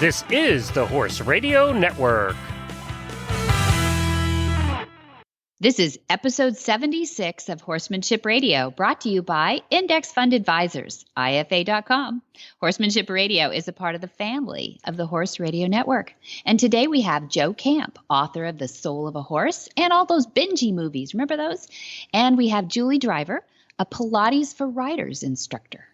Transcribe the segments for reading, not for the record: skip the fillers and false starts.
This is the Horse Radio Network. This is episode 76 of Horsemanship Radio, brought to you by Index Fund Advisors, IFA.com. Horsemanship Radio is a part of the family of the Horse Radio Network. And today we have Joe Camp, author of The Soul of a Horse and all those Benji movies. Remember those? And we have Julie Driver, a Pilates for Riders instructor.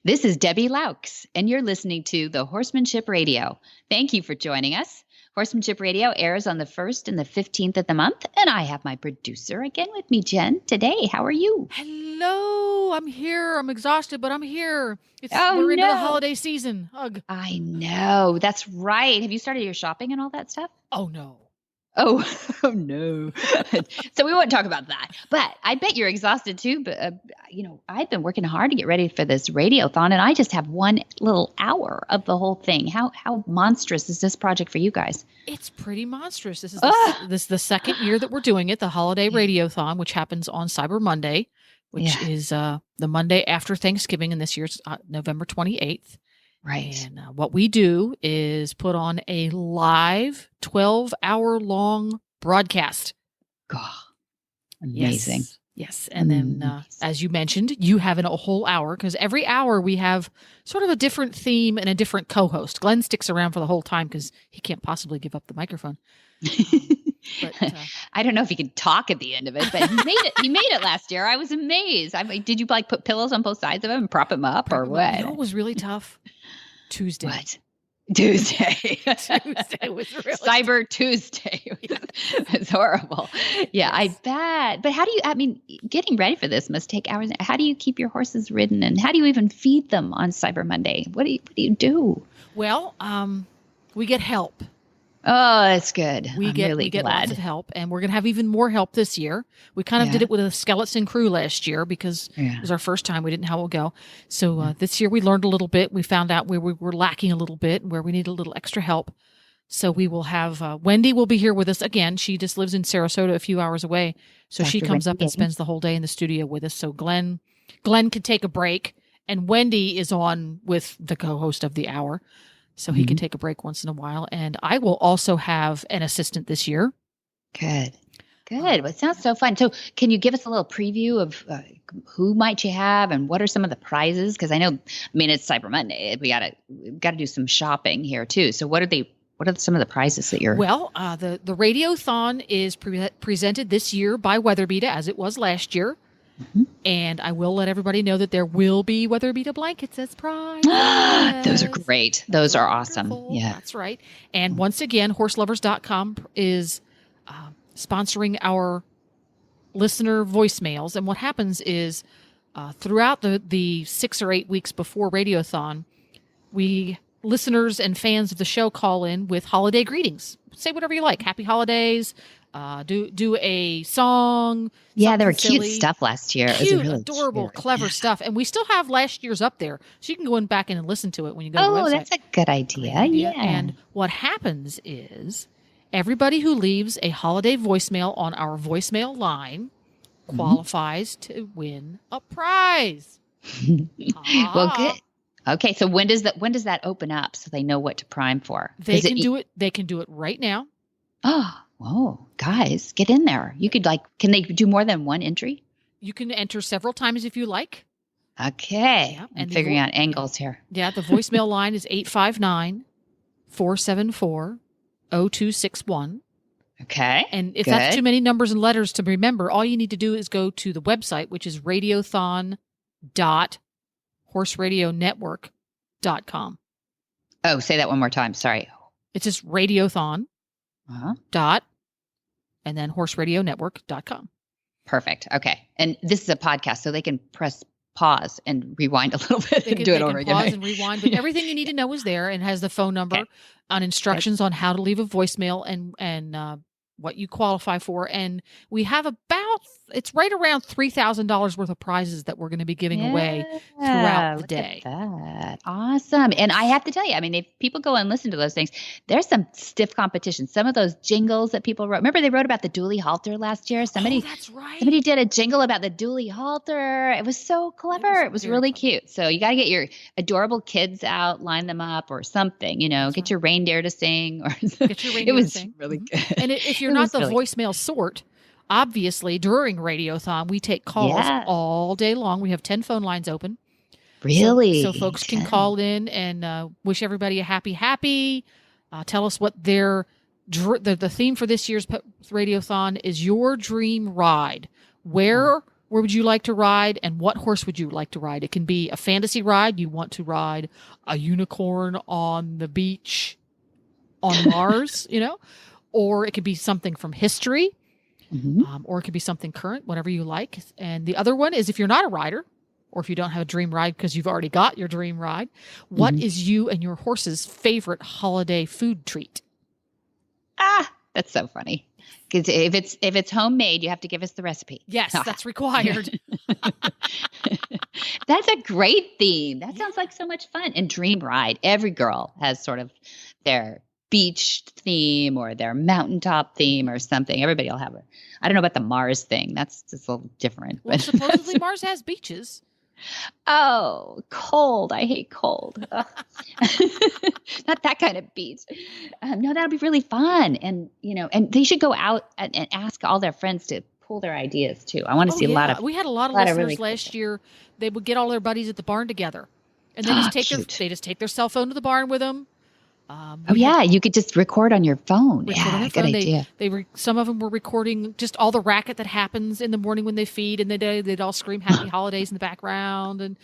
This is Debbie Laux, and you're listening to the Horsemanship Radio. Thank you for joining us. Horsemanship Radio airs on the 1st and the 15th of the month, and I have my producer again with me, Jen, today. How are you? Hello, I'm here. I'm exhausted, but I'm here. We're into the holiday season. Ugh. I know. That's right. Have you started your shopping and all that stuff? Oh, no. Oh no. So we won't talk about that. But I bet you're exhausted too. But, I've been working hard to get ready for this radiothon, and I just have one little hour of the whole thing. How monstrous is this project for you guys? It's pretty monstrous. This is the second year that we're doing it, the holiday radiothon, which happens on Cyber Monday, which is the Monday after Thanksgiving, and this year's November 28th. Right. And what we do is put on a live 12-hour-long broadcast. God, amazing. Yes. And then, as you mentioned, you have a whole hour, because every hour we have sort of a different theme and a different co-host. Glenn sticks around for the whole time because he can't possibly give up the microphone. But, I don't know if he could talk at the end of it, but he made it. He made it last year. I was amazed. Did you put pillows on both sides of him and prop him up or what? You know, it was really tough. Tuesday. What? Tuesday. Tuesday was really Cyber Tuesday. It's horrible. Yeah, yes. I bet. But how do you, getting ready for this must take hours. How do you keep your horses ridden, and how do you even feed them on Cyber Monday? What do you do? Well, we get help. Oh, that's good. We get lots of help, and we're going to have even more help this year. We kind of did it with a skeleton crew last year because it was our first time. We didn't know how it would go. So this year we learned a little bit. We found out where we were lacking a little bit and where we need a little extra help. So we will have Wendy will be here with us again. She just lives in Sarasota, a few hours away. So she comes up and spends the whole day in the studio with us. So Glenn can take a break, and Wendy is on with the co-host of the hour. So he can take a break once in a while. And I will also have an assistant this year. Good. Well, it sounds so fun. So can you give us a little preview of who might you have and what are some of the prizes? Because I know, it's Cyber Monday. We got to do some shopping here too. So what are some of the prizes that you're? Well, the Radiothon is presented this year by Weatherbeeta, as it was last year. Mm-hmm. And I will let everybody know that there will be Weatherbeeta blankets as prizes. Those are great. Those are awesome. Yeah, that's right. And once again, horselovers.com is sponsoring our listener voicemails. And what happens is throughout the 6 or 8 weeks before Radiothon, listeners and fans of the show call in with holiday greetings. Say whatever you like. Happy holidays. Do a song. Yeah, there were cute stuff last year. Cute, it was really adorable, clever stuff. And we still have last year's up there. So you can go in back and listen to it when you go to the website. Oh, that's a good idea. Yeah. And what happens is everybody who leaves a holiday voicemail on our voicemail line qualifies to win a prize. Well, good. Okay, so when does that open up so they know what to prime for? They can do it right now. Oh, whoa, guys, get in there. You could can they do more than one entry? You can enter several times if you like. Okay. Yeah, I'm figuring out angles here. Yeah, the voicemail line is 859-474-0261. Okay. And if that's too many numbers and letters to remember, all you need to do is go to the website, which is radiothon.horseradionetwork.com. Oh, say that one more time. Sorry. It's just radiothon. And then horseradionetwork.com. Perfect. Okay. And this is a podcast, so they can press pause and rewind a little bit and do it over again. Pause and rewind, but everything you need to know is there, and has the phone number on instructions on how to leave a voicemail and what you qualify for. And we have about it's right around $3,000 worth of prizes that we're going to be giving away throughout the day. Look at that. Awesome. And I have to tell you, I mean, if people go and listen to those things, there's some stiff competition. Some of those jingles that people wrote. Remember they wrote about the dually halter last year? That's right. Somebody did a jingle about the dually halter. It was so clever. It was really cute. So you got to get your adorable kids out, line them up or something, get your reindeer to sing. Or get your reindeer to sing. Really good. And if you're not the voicemail sort, obviously, during Radiothon, we take calls all day long. We have 10 phone lines open. Really? So folks can call in and wish everybody a happy. Tell us what the theme for this year's Radiothon is your dream ride. Where would you like to ride, and what horse would you like to ride? It can be a fantasy ride. You want to ride a unicorn on the beach on Mars, or it could be something from history. Or it could be something current, whatever you like. And the other one is if you're not a rider, or if you don't have a dream ride because you've already got your dream ride, what is you and your horse's favorite holiday food treat? That's so funny. Because if it's homemade, you have to give us the recipe. Yes, that's required. That's a great theme. That sounds like so much fun. And dream ride. Every girl has sort of their beach theme or their mountaintop theme or something. Everybody will have I don't know about the Mars thing. That's just a little different. Well, supposedly Mars has beaches. Oh, cold. I hate cold. Not that kind of beach. No, that'll be really fun. And, and they should go out and ask all their friends to pull their ideas too. I want to see a lot of. We had a lot of listeners really last year. They would get all their buddies at the barn together, and they just take their cell phone to the barn with them. You could just record on your phone. Good idea. Some of them were recording just all the racket that happens in the morning when they feed, and they'd all scream "Happy Holidays" in the background. And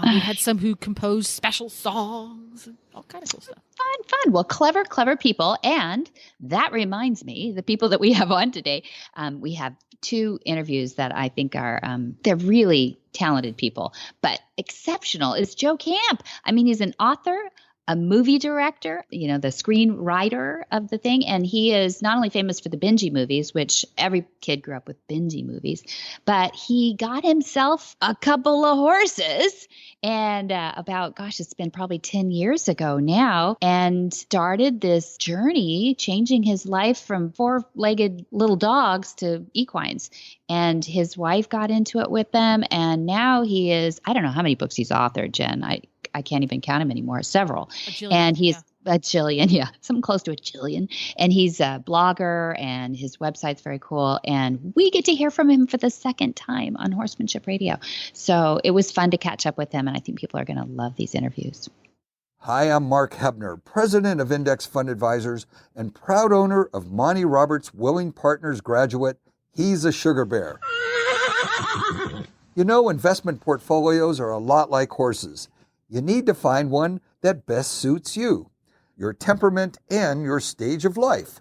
we had some who composed special songs and all kind of cool stuff. Fun. Well, clever people. And that reminds me, the people that we have on today, we have 2 interviews that I think are they're really talented people, but exceptional is Joe Camp. I mean, he's an author, a movie director, the screenwriter of the thing. And he is not only famous for the Benji movies, which every kid grew up with Benji movies, but he got himself a couple of horses and it's been probably 10 years ago now, and started this journey changing his life from 4-legged little dogs to equines. And his wife got into it with them. And now he is, I don't know how many books he's authored, Jen. I can't even count him anymore. Several. And he's a jillion, something close to a jillion. And he's a blogger, and his website's very cool. And we get to hear from him for the second time on Horsemanship Radio. So it was fun to catch up with him, and I think people are going to love these interviews. Hi, I'm Mark Hebner, president of Index Fund Advisors and proud owner of Monty Roberts' Willing Partners graduate, He's a Sugar Bear. Investment portfolios are a lot like horses. You need to find one that best suits you, your temperament, and your stage of life.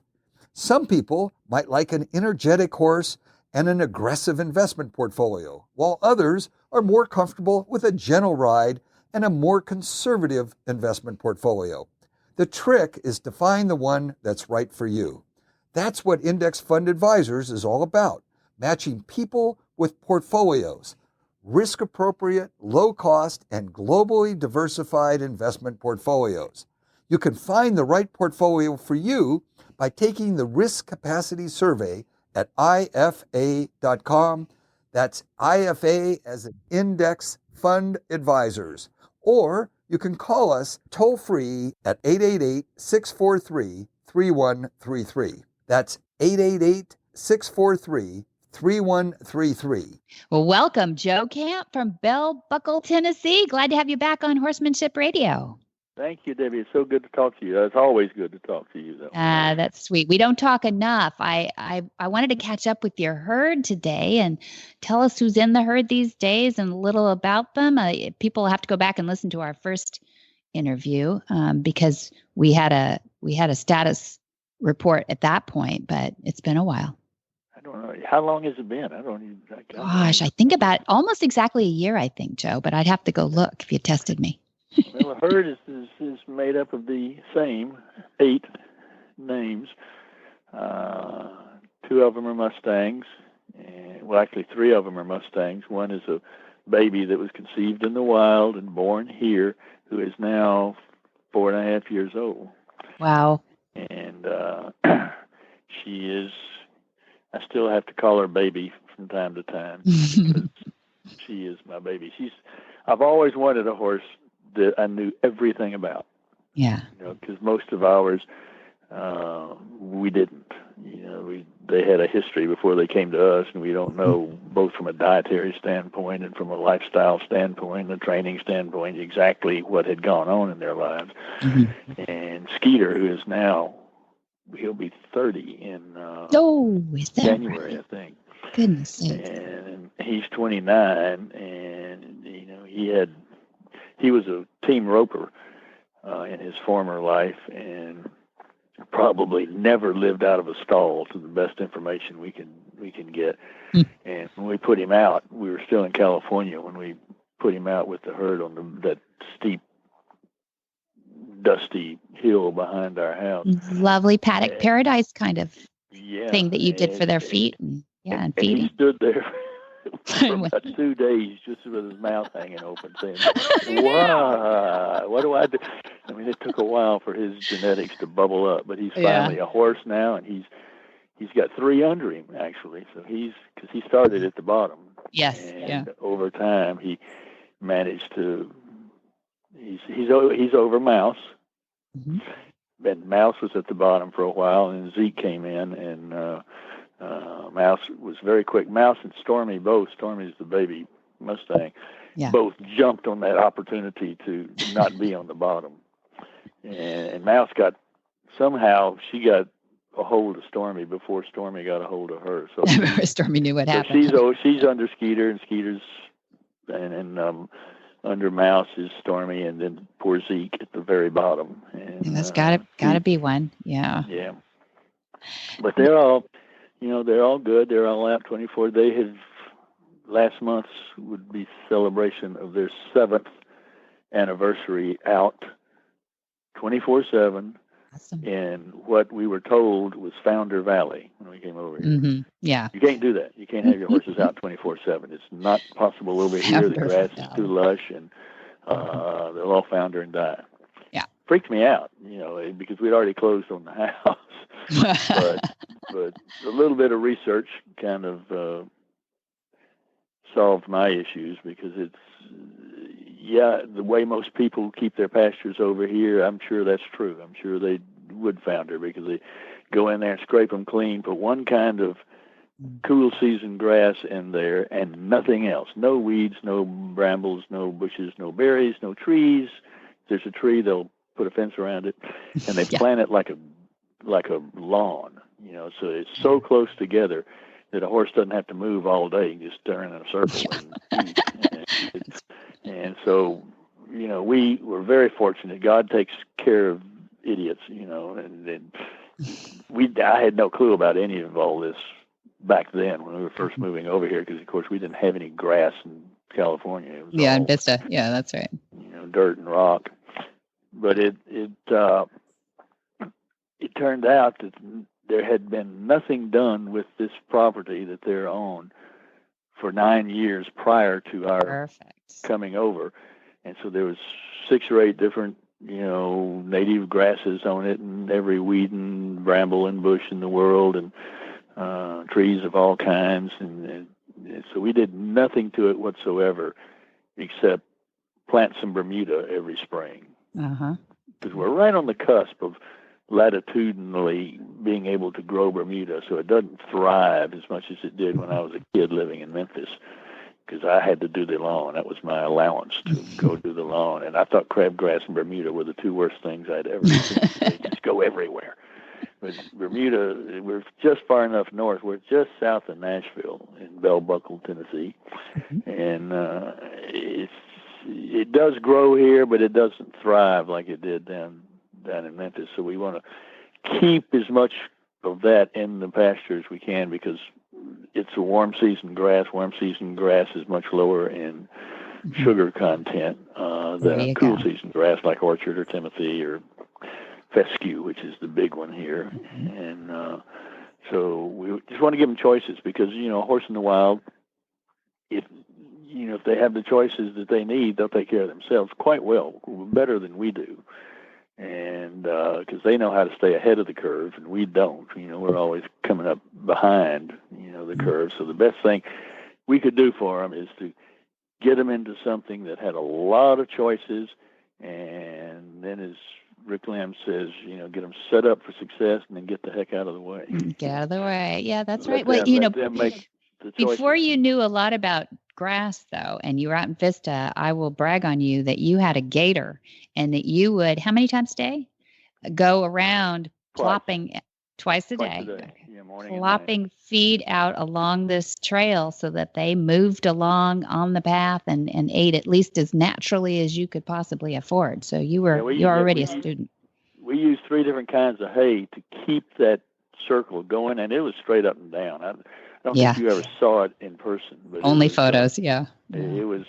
Some people might like an energetic horse and an aggressive investment portfolio, while others are more comfortable with a gentle ride and a more conservative investment portfolio. The trick is to find the one that's right for you. That's what Index Fund Advisors is all about, matching people with portfolios. Risk-appropriate, low-cost, and globally diversified investment portfolios. You can find the right portfolio for you by taking the Risk Capacity Survey at IFA.com. That's IFA as an Index Fund Advisors. Or you can call us toll-free at 888-643-3133. That's 888-643-3133. 3133. Well, welcome, Joe Camp from Bell Buckle, Tennessee. Glad to have you back on Horsemanship Radio. Thank you, Debbie. It's so good to talk to you. It's always good to talk to you, though. That's sweet. We don't talk enough. I wanted to catch up with your herd today and tell us who's in the herd these days and a little about them. People have to go back and listen to our first interview because we had a status report at that point, but it's been a while. I don't know. How long has it been? Gosh, I think about almost exactly a year, I think, Joe, but I'd have to go look if you tested me. Well, the herd is made up of the same 8 names. 2 of them are Mustangs, And, well, actually, 3 of them are Mustangs. One is a baby that was conceived in the wild and born here, who is now 4.5 years old. Wow. And she is, I still have to call her baby from time to time because she is my baby. I've always wanted a horse that I knew everything about. Yeah. Because most of ours, we didn't. They had a history before they came to us, and we don't know, both from a dietary standpoint and from a lifestyle standpoint, a training standpoint, exactly what had gone on in their lives. Mm-hmm. And Skeeter, who is now, he'll be 30 in is that January, right? I think. Goodness sakes. And he's 29, and he was a team roper in his former life, and probably never lived out of a stall, to the best information we can get. And when we put him out, we were still in California when we put him out with the herd on that steep, dusty hill behind our house. Lovely paddock paradise kind of thing that you did for their feet. And feeding. He stood there for about 2 days just with his mouth hanging open, saying, "Wow, what do I do?" I mean, it took a while for his genetics to bubble up, but he's finally a horse now, and he's got 3 under him, actually. So because he started at the bottom. Yes. And over time, he managed to. He's over Mouse. Mm-hmm. And Mouse was at the bottom for a while, and Zeke came in, and Mouse was very quick. Mouse and Stormy both. Stormy's the baby Mustang. Yeah. Both jumped on that opportunity to not be on the bottom. And Mouse she got a hold of Stormy before Stormy got a hold of her. So Stormy knew what happened. She's under Skeeter, and Skeeter's and under Mouse is Stormy, and then poor Zeke at the very bottom. And that's gotta be one. Yeah. Yeah. But they're all good. They're all out 24. They have, last month would be celebration of their 7th anniversary out 24/7. Awesome. In what we were told was Founder Valley when we came over here. Mm-hmm. Yeah. You can't do that. You can't have your horses out 24/7. It's not possible over here. The grass is too lush, and they'll all founder and die. Yeah. Freaked me out, because we'd already closed on the house. but a little bit of research kind of solved my issues, because it's, the way most people keep their pastures over here, I'm sure that's true. I'm sure they would founder, because they go in there and scrape them clean, put one kind of cool season grass in there and nothing else. No weeds, no brambles, no bushes, no berries, no trees. If there's a tree, they'll put a fence around it, and they plant it like a lawn, so it's so close together that a horse doesn't have to move all day, just turn in a circle and eat. And so, we were very fortunate. God takes care of idiots, and I had no clue about any of all this back then when we were first moving over here, because of course we didn't have any grass in California. It was in Vista. Yeah, that's right. Dirt and rock. But it turned out that there had been nothing done with this property that they're on for 9 years prior to our coming over. And so there was 6 or 8 different, native grasses on it, and every weed and bramble and bush in the world, and trees of all kinds. And so we did nothing to it whatsoever except plant some Bermuda every spring. Because we're right on the cusp of latitudinally being able to grow Bermuda, so it doesn't thrive as much as it did when I was a kid living in Memphis, because I had to do the lawn. That was my allowance to go do the lawn, and I thought crabgrass and Bermuda were the 2 worst things I'd ever seen. They just go everywhere. But Bermuda, we're just far enough north. We're just south of Nashville in Bell Buckle, Tennessee, and it does grow here, but it doesn't thrive like it did down in Memphis. So we want to keep as much of that in the pasture as we can, because it's a warm season grass. Warm season grass is much lower in sugar content than a cool season grass like Orchard or Timothy or Fescue, which is the big one here. And So we just want to give them choices because, a horse in the wild, if they have the choices that they need, they'll take care of themselves quite well, better than we do. And because they know how to stay ahead of the curve, and we don't. We're always coming up behind, the curve. So the best thing we could do for them is to get them into something that had a lot of choices, and then, as Rick Lamb says, get them set up for success, and then get the heck out of the way. Get out of the way. Yeah, that's right. Let Well, them make the before choices. you knew a lot about grass, though, and you were out in Vista, I will brag on you that you had a gator, and that you would, how many times a day, go around plopping twice a day. Okay. Yeah, morning Plopping feed out along this trail so that they moved along on the path and ate at least as naturally as you could possibly afford. So you're already a student. We used 3 different kinds of hay to keep that circle going, and it was straight up and down. I don't think you ever saw it in person. But only photos, It was,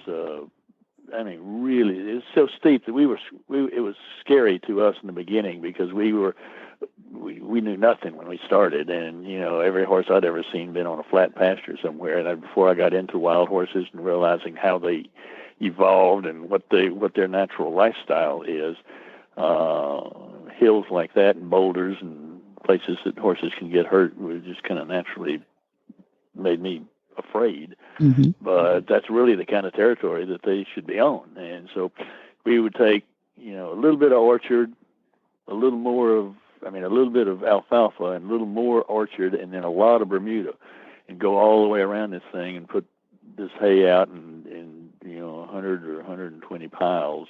really, it was so steep that it was scary to us in the beginning because we knew nothing when we started, and every horse I'd ever seen been on a flat pasture somewhere. And before I got into wild horses and realizing how they evolved and what their natural lifestyle is, hills like that and boulders and places that horses can get hurt was just kind of naturally made me afraid. Mm-hmm. But that's really the kind of territory that they should be on. And so we would take a little bit of orchard, a little bit of alfalfa and a little more orchard, and then a lot of Bermuda, and go all the way around this thing and put this hay out in 100 or 120 piles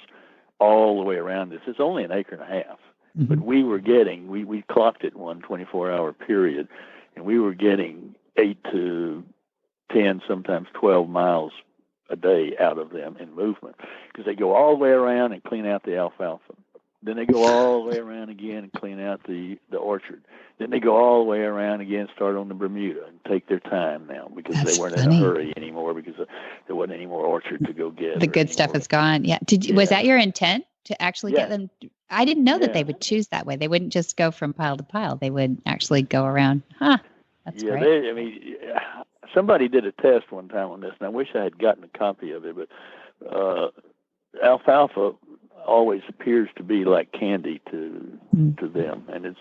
all the way around this. It's only an acre and a half, but we were getting, we clocked it 24-hour period, and we were getting 8 to 10, sometimes 12 miles a day out of them in movement, because they go all the way around and clean out the alfalfa. Then they go all the way around again and clean out the orchard. Then they go all the way around again, start on the Bermuda, and take their time now because they weren't in a hurry anymore because there wasn't any more orchard to go get. The good stuff is gone. Yeah. Was that your intent to actually get them? I didn't know that they would choose that way. They wouldn't just go from pile to pile. They would actually go around. That's great. Somebody did a test one time on this, and I wish I had gotten a copy of it, but alfalfa always appears to be like candy to them, and it's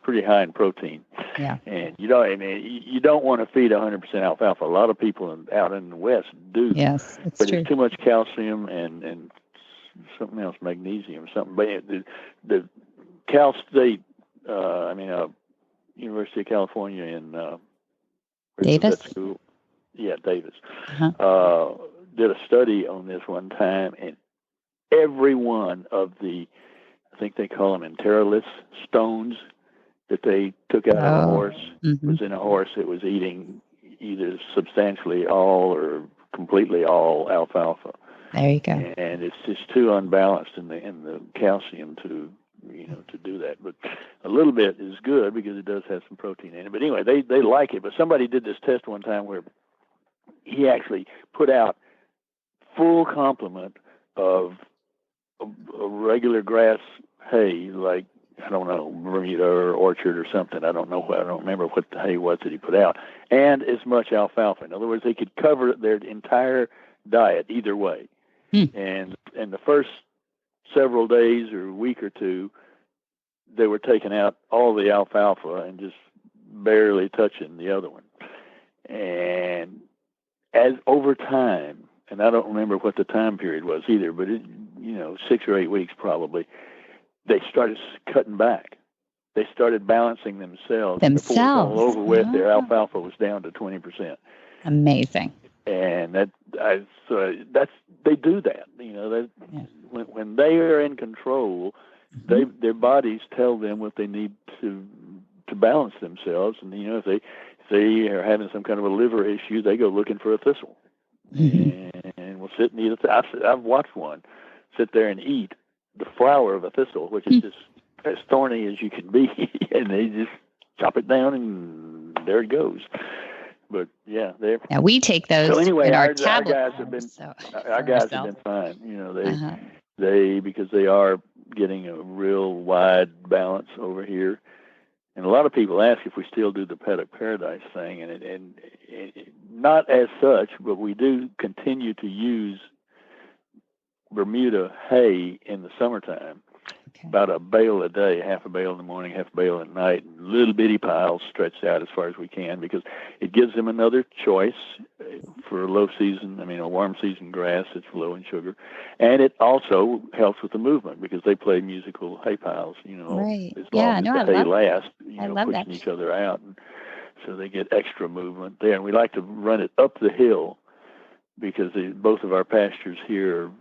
pretty high in protein. Yeah. And you don't want to feed 100% alfalfa. A lot of people out in the West do. Yes, it's but true. It's too much calcium and something else, magnesium, something. But the Cal State, University of California in Davis. That school? Yeah, Davis. Uh-huh. Did a study on this one time, and every one of the, I think they call them enteroliths, stones that they took out of a horse was in a horse that was eating either substantially all or completely all alfalfa. There you go. And it's just too unbalanced in the calcium to do that. But a little bit is good because it does have some protein in it. But anyway, they like it. But somebody did this test one time where he actually put out full complement of a regular grass hay, like, I don't know, Bermuda or orchard or something. I don't remember what the hay was that he put out, and as much alfalfa. In other words, they could cover their entire diet either way. And the first several days or week or two, they were taking out all the alfalfa and just barely touching the other one. And as over time, and I don't remember what the time period was either, but 6 or 8 weeks probably, they started cutting back. They started balancing themselves. Before it was all over with, their alfalfa was down to 20%. Amazing. And they do that. When they are in control, their bodies tell them what they need to balance themselves. And if they are having some kind of a liver issue, they go looking for a thistle, and will sit and eat it. I've watched one sit there and eat the flower of a thistle, which is just as thorny as you can be, and they just chop it down, and there it goes. But yeah, we take those. So anyway, in our tablet guys have been have been fine. They because they are getting a real wide balance over here. And a lot of people ask if we still do the Paddock Paradise thing, and not as such, but we do continue to use Bermuda hay in the summertime. Okay. About a bale a day, half a bale in the morning, half a bale at night, and little bitty piles stretched out as far as we can, because it gives them another choice for a warm season grass that's low in sugar. And it also helps with the movement, because they play musical hay piles, right. as long as the hay lasts, pushing that. Each other out. And so they get extra movement there. And we like to run it up the hill, because both of our pastures here are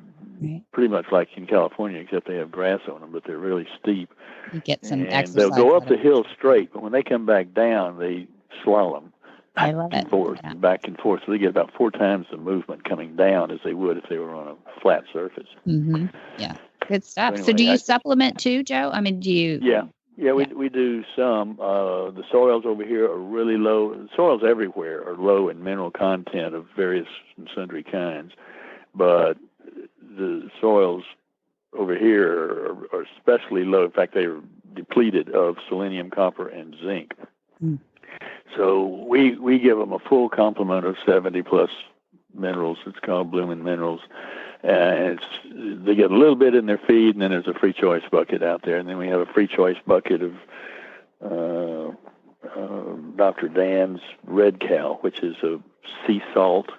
pretty much like in California, except they have grass on them, but they're really steep. You get some and exercise. They'll go up the hill straight, but when they come back down, they slalom. I love it. Back and forth. So they get about 4 times the movement coming down as they would if they were on a flat surface. Mm-hmm. Yeah, good stuff. So do you supplement too, Joe? I mean, do you? Yeah, we do some. The soils over here are really low. The soils everywhere are low in mineral content of various and sundry kinds, but the soils over here are especially low. In fact, they are depleted of selenium, copper, and zinc. Mm. So we give them a full complement of 70+ minerals. It's called blooming minerals. They get a little bit in their feed, and then there's a free choice bucket out there. And then we have a free choice bucket of Dr. Dan's Red Cow, which is a sea salt,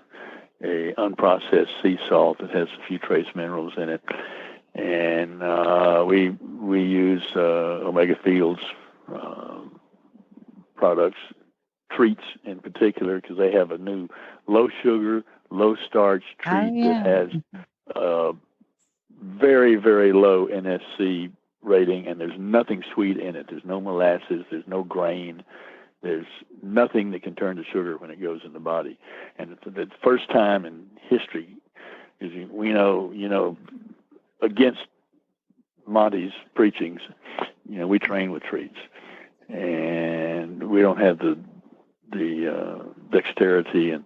a unprocessed sea salt that has a few trace minerals in it. And we use Omega Fields products, treats in particular, because they have a new low sugar, low starch treat that has very, very low NSC rating, and there's nothing sweet in it. There's no molasses, there's no grain, there's nothing that can turn to sugar when it goes in the body. And it's the first time in history, we know, against Monty's preachings, we train with treats, and we don't have the dexterity and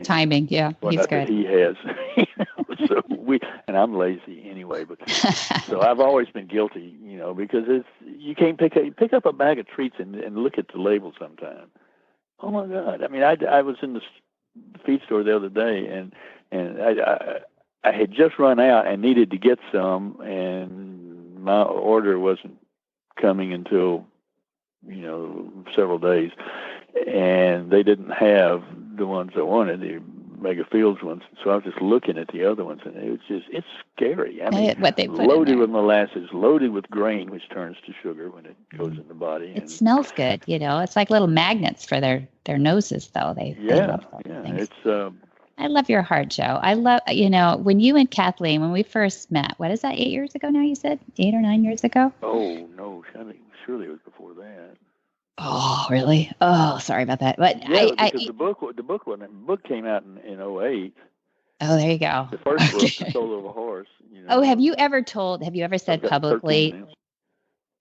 timing. Yeah, he's good. He has. So and I'm lazy anyway, but so I've always been guilty, because you can't pick up a bag of treats and look at the label sometime. Oh my God! I mean, I was in the feed store the other day, and I had just run out and needed to get some, and my order wasn't coming until several days, and they didn't have the ones I wanted, the Mega Fields ones. So I was just looking at the other ones, and it's scary. I mean, what they put loaded with molasses, loaded with grain, which turns to sugar when it goes in the body. It smells good, It's like little magnets for their noses, though. They love things. It's. I love your heart, Joe. I love, when you and Kathleen, when we first met, what is that, 8 years ago now, you said? 8 or 9 years ago? Oh, no, surely it was before that. Oh, really? Oh, sorry about that. But because the book came out in 2008. Oh, there you go. The first book, The Soul of a Horse. Oh, have you ever said publicly?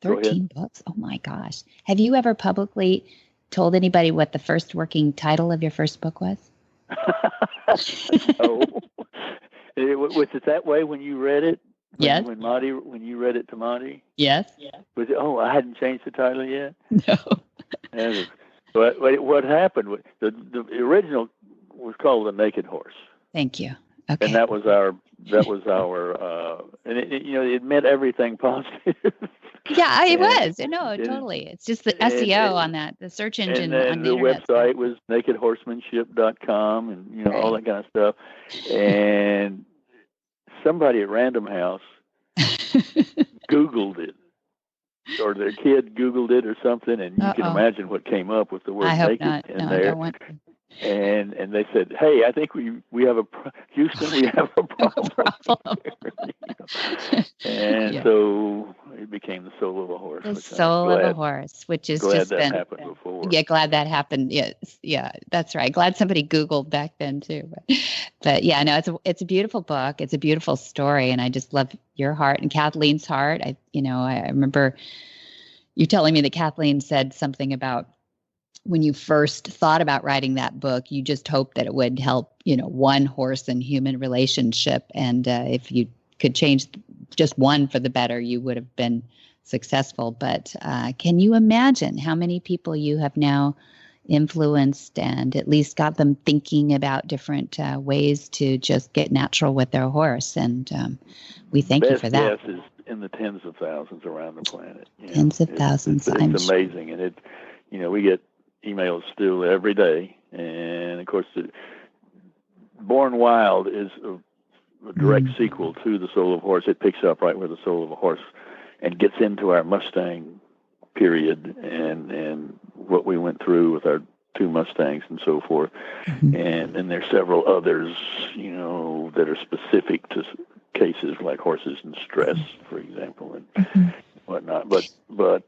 13 books? Oh my gosh. Have you ever publicly told anybody what the first working title of your first book was? Oh. Was it that way when you read it? Yes. When you read it to Monty? Yes. Was it, I hadn't changed the title yet? No. But what happened? The original was called The Naked Horse. Thank you. Okay. And that was our, and it meant everything positive. Yeah, it was. No, totally. It's just the SEO on that, the search engine on the internet. The website was nakedhorsemanship.com and, all that kind of stuff. And somebody at Random House Googled it, or their kid Googled it or something, and you can imagine what came up with the word naked in there. I don't want to. And they said, "Hey, I think we have Houston, we have a problem." And so it became The Soul of a Horse. The Soul of a Horse, which is glad just that been happened before. Yeah, glad that happened. Yes, yeah, that's right. Glad somebody Googled back then too. But yeah, no, it's a beautiful book. It's a beautiful story, and I just love your heart and Kathleen's heart. I remember you telling me that Kathleen said something about, when you first thought about writing that book, you just hoped that it would help, one horse and human relationship. And if you could change just one for the better, you would have been successful. But can you imagine how many people you have now influenced and at least got them thinking about different ways to just get natural with their horse? And we thank you for that. Best guess is in the tens of thousands around the planet. Tens of thousands. It's amazing, and we get emails still every day, and of course, Born Wild is a direct sequel to The Soul of a Horse. It picks up right where The Soul of a Horse and gets into our Mustang period and what we went through with our 2 Mustangs and so forth. And then there's several others, that are specific to cases like horses and stress, for example, and whatnot. But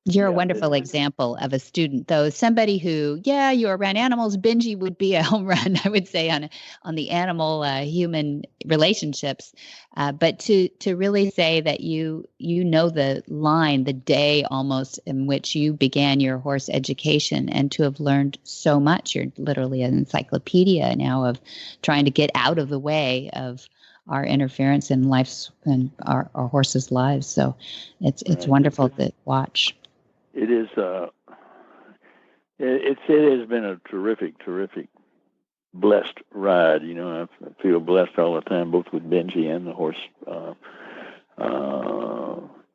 you're a wonderful example of a student, though. Somebody who, you're around animals. Benji would be a home run, I would say, on the animal-human relationships. But to really say that you know the line, the day almost in which you began your horse education, and to have learned so much. You're literally an encyclopedia now of trying to get out of the way of our interference in lives and our horses' lives. So it's wonderful to watch. It is. It has been a terrific, blessed ride. I feel blessed all the time, both with Benji and the horse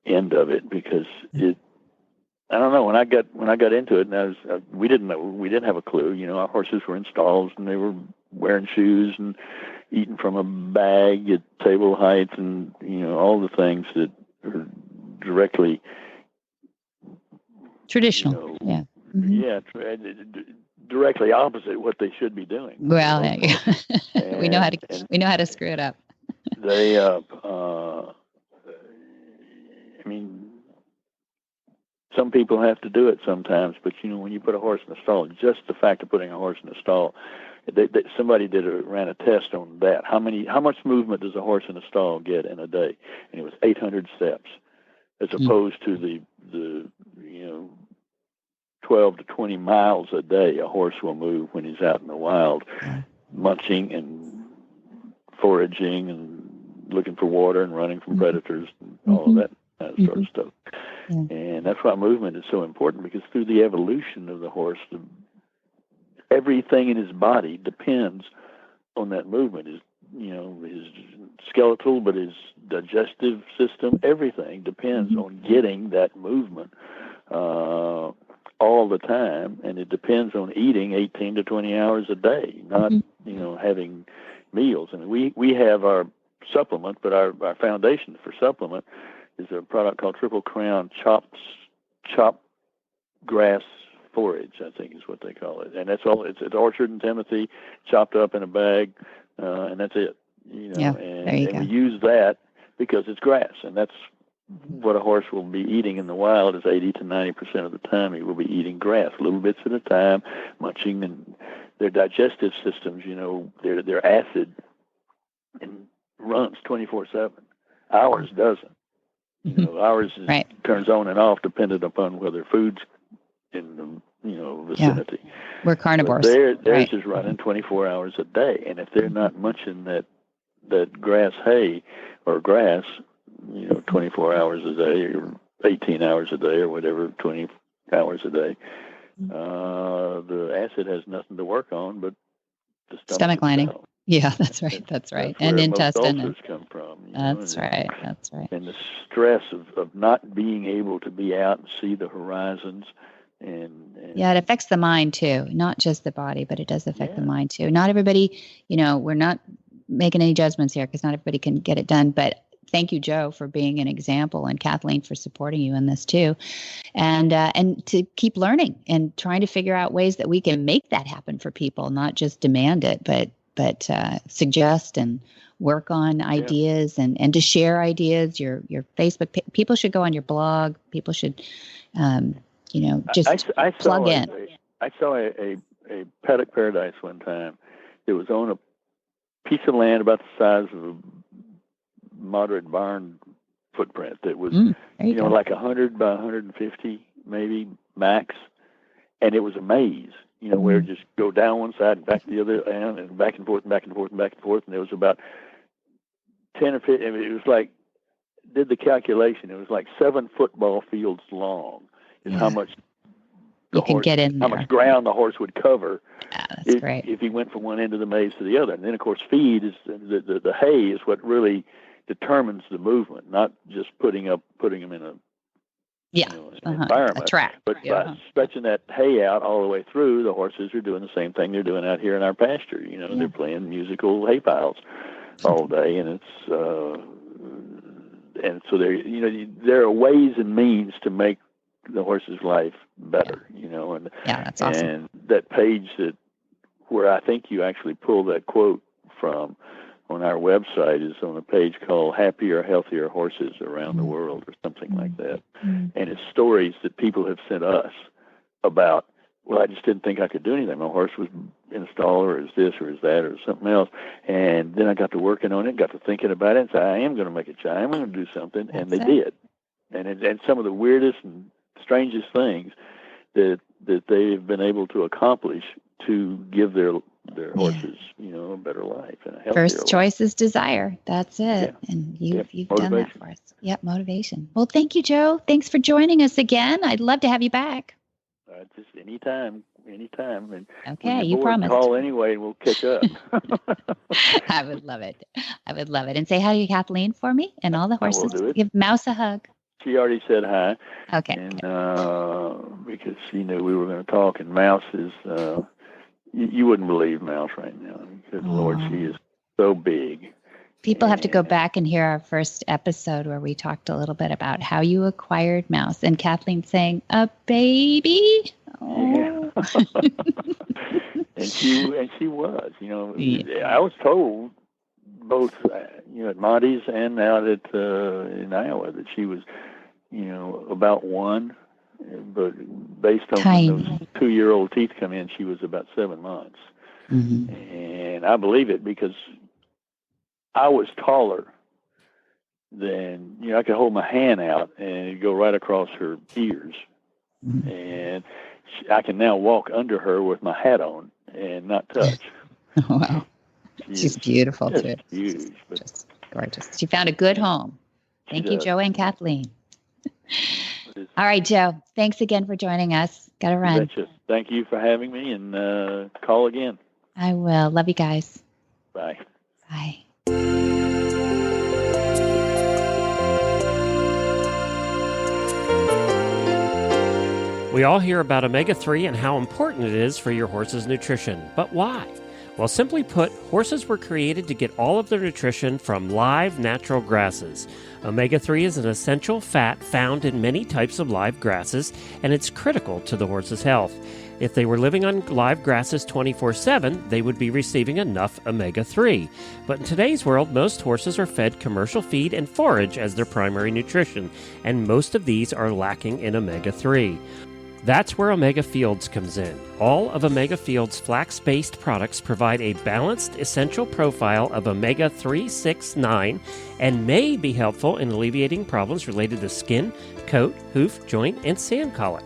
end of it, because it. I don't know, when I got into it, and we didn't have a clue. Our horses were in stalls and they were wearing shoes and eating from a bag at table height, and all the things that are directly traditional, directly opposite what they should be doing. Well, we know how to screw it up. They, some people have to do it sometimes, but when you put a horse in a stall, just the fact of putting a horse in a stall, somebody ran a test on that. How much movement does a horse in a stall get in a day? And it was 800 steps, as opposed to the 12 to 20 miles a day a horse will move when he's out in the wild, munching and foraging and looking for water and running from predators and all of that sort of stuff. And that's why movement is so important, because through the evolution of the horse, everything in his body depends on that movement. His skeletal, but his digestive system, everything depends on getting that movement all the time, and it depends on eating 18 to 20 hours a day, not having meals. And we have our supplement, but our foundation for supplement is a product called Triple Crown chopped grass forage, I think is what they call it. And that's all. It's orchard and timothy chopped up in a bag, and that's it. And we use that because it's grass, and that's what a horse will be eating in the wild. Is 80 to 90% of the time he will be eating grass, little bits at a time, munching, and their digestive systems, their acid and runs 24/7. Ours doesn't. Ours turns on and off dependent upon whether food's in the vicinity. Yeah. We're carnivores. But theirs is running 24 hours a day, and if they're not munching that grass hay or grass, 24 hours a day or 18 hours a day or whatever, 20 hours a day, the acid has nothing to work on but the stomach lining. itself. Yeah, that's right. That's right. And intestine. Most ulcers come from. That's right. That's right. And the stress of not being able to be out and see the horizons, and it affects the mind too, not just the body, but it does affect the mind too. Not everybody, we're not making any judgments here, because not everybody can get it done. But thank you, Joe, for being an example, and Kathleen for supporting you in this too, and to keep learning and trying to figure out ways that we can make that happen for people, not just demand it, but suggest and work on ideas and to share ideas. Your Facebook, people should go on your blog. People should, just plug in. I saw a paddock paradise one time. It was on a piece of land about the size of a moderate barn footprint. That was, like 100 by 150 maybe max, and it was a maze. Where it just go down one side and back the other, and back and forth and back and forth and back and forth. And there was about 10 or 15. It was like did the calculation. It was like 7 football fields long. Is how much you can get in there. How much ground the horse would cover. Yeah, that's great. If he went from one end of the maze to the other. And then, of course, feed is the hay is what really determines the movement, not just putting him in a environment. A track. But by stretching that hay out all the way through, the horses are doing the same thing they're doing out here in our pasture. They're playing musical hay piles all day, and it's and so there are ways and means to make the horse's life better. And that's awesome. And that page where I think you actually pulled that quote from on our website is on a page called Happier, Healthier Horses Around the World, or something like that. And it's stories that people have sent us about, well, I just didn't think I could do anything. My horse was in a stall, or is this, or is that, or something else. And then I got to working on it, got to thinking about it, and said, I am going to make a change. I'm going to do something. And they did. And some of the weirdest and strangest things that they've been able to accomplish to give their horses, a better life and a healthier First choice is desire. That's it. Yeah. And you've done that for us. Yep, motivation. Well, thank you, Joe. Thanks for joining us again. I'd love to have you back. Just anytime. And okay, you promised. Call anyway, and we'll catch up. I would love it. And say hi to Kathleen for me and all the horses. I will do it. Give Mouse a hug. She already said hi. Okay. And because she knew we were going to talk, and Mouse is, you wouldn't believe Mouse right now. Good Lord, she is so big. People have to go back and hear our first episode where we talked a little bit about how you acquired Mouse, and Kathleen saying, "A baby." Oh. Yeah. and she was. I was told both, at Monty's and out at in Iowa that she was, about 1, but based on when those 2-year-old teeth come in, she was about 7 months. Mm-hmm. And I believe it because I was taller than, I could hold my hand out and it'd go right across her ears. Mm-hmm. And I can now walk under her with my hat on and not touch. Wow. She's beautiful, too. Huge. Just gorgeous. She found a good home. Thank you, Joe and Kathleen. All right, Joe. Thanks again for joining us. Got to run. Thank you for having me, and call again. I will. Love you guys. Bye. Bye. We all hear about omega-3 and how important it is for your horse's nutrition. But why? Well, simply put, horses were created to get all of their nutrition from live, natural grasses. Omega-3 is an essential fat found in many types of live grasses, and it's critical to the horse's health. If they were living on live grasses 24/7, they would be receiving enough omega-3. But in today's world, most horses are fed commercial feed and forage as their primary nutrition, and most of these are lacking in omega-3. That's where Omega Fields comes in. All of Omega Fields' flax-based products provide a balanced, essential profile of omega-3, 6, 9, and may be helpful in alleviating problems related to skin, coat, hoof, joint, and sand colic.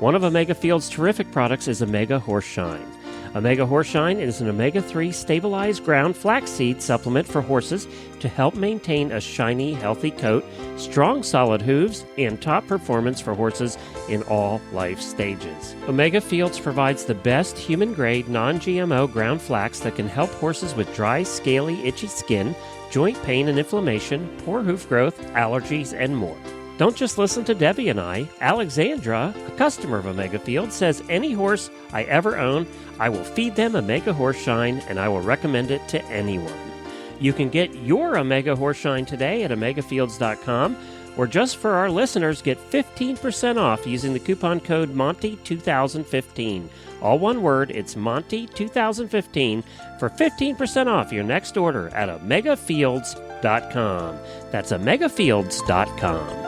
One of Omega Fields' terrific products is Omega Horseshine. Omega Horseshine is an omega-3 stabilized ground flaxseed supplement for horses to help maintain a shiny, healthy coat, strong, solid hooves, and top performance for horses in all life stages. Omega Fields provides the best human-grade, non-GMO ground flax that can help horses with dry, scaly, itchy skin, joint pain and inflammation, poor hoof growth, allergies, and more. Don't just listen to Debbie and I. Alexandra, a customer of Omega Fields, says any horse I ever own, I will feed them Omega Horseshine, and I will recommend it to anyone. You can get your Omega Horseshine today at omegafields.com, or just for our listeners, get 15% off using the coupon code Monty2015. All one word, it's Monty2015 for 15% off your next order at omegafields.com. That's omegafields.com.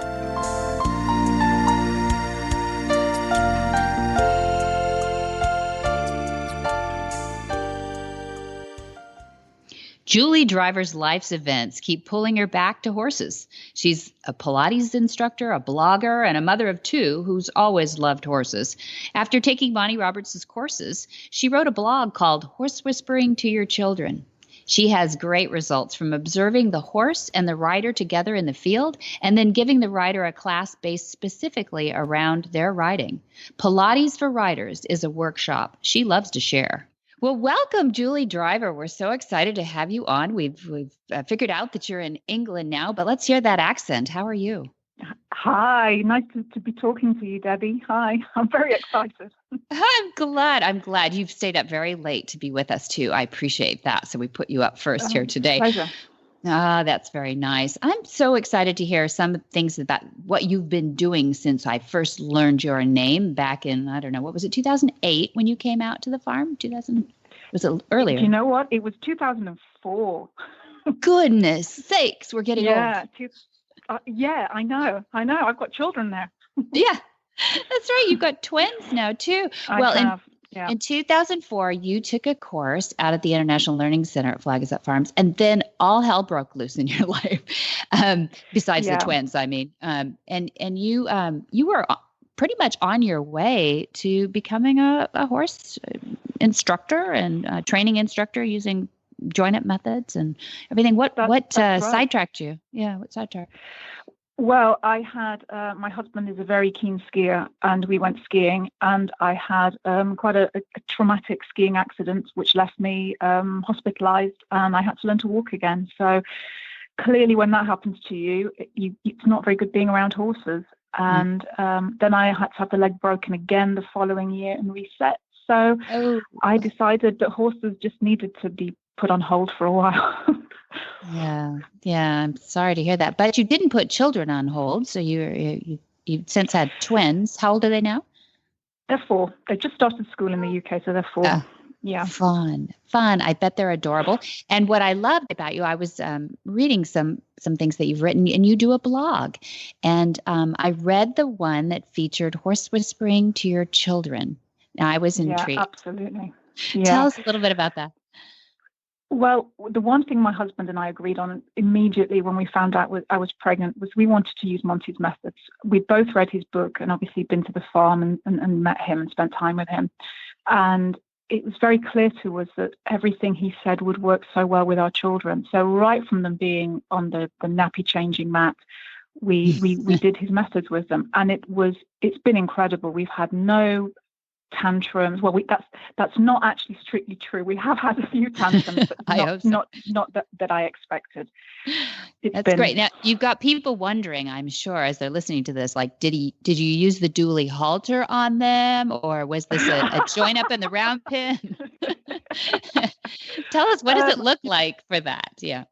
Julie Driver's life's events keep pulling her back to horses. She's a Pilates instructor, a blogger, and a mother of 2 who's always loved horses. After taking Bonnie Roberts' courses, she wrote a blog called Horse Whispering to Your Children. She has great results from observing the horse and the rider together in the field and then giving the rider a class based specifically around their riding. Pilates for Riders is a workshop she loves to share. Well, welcome, Julie Driver. We're so excited to have you on. We've figured out that you're in England now, but let's hear that accent. How are you? Hi, nice to be talking to you, Debbie. Hi, I'm very excited. I'm glad. You've stayed up very late to be with us too. I appreciate that. So we put you up first here today. Pleasure. Ah, that's very nice. I'm so excited to hear some things about what you've been doing since I first learned your name back in, I don't know, what was it, 2008 when you came out to the farm? Was it earlier? Do you know what? It was 2004. Goodness sakes, we're getting old. Yeah, I know. I've got children now. Yeah, that's right. You've got twins now too. In 2004, you took a course out at the International Learning Center at Flagstaff Farms, and then all hell broke loose in your life. Besides the twins, I mean, and you were pretty much on your way to becoming a horse instructor and training instructor using join-up methods and everything. What sidetracked you? Yeah, what sidetracked? Well, I had my husband is a very keen skier, and we went skiing, and I had quite a traumatic skiing accident, which left me hospitalized, and I had to learn to walk again. So clearly, when that happens to you, it's not very good being around horses. And then I had to have the leg broken again the following year and reset. So I decided that horses just needed to be put on hold for a while. Yeah. I'm sorry to hear that. But you didn't put children on hold, so you've since had twins. How old are they now? They're 4. They just started school in the UK, so they're 4. Yeah. Fun. I bet they're adorable. And what I loved about you, I was reading some things that you've written, and you do a blog. And I read the one that featured horse whispering to your children. Now, I was intrigued. Yeah, absolutely. Yeah. Tell us a little bit about that. Well, the one thing my husband and I agreed on immediately when we found out I was pregnant was we wanted to use Monty's methods. We'd both read his book and obviously been to the farm and met him and spent time with him. And it was very clear to us that everything he said would work so well with our children. So right from them being on the nappy changing mat, we did his methods with them. And it's been incredible. We've had no tantrums. Well, that's not actually strictly true. We have had a few tantrums, but not that I expected. That's great. Now you've got people wondering, I'm sure, as they're listening to this, like, did you use the dually halter on them, or was this a join up in the round pin? Tell us, what does it look like for that? Yeah.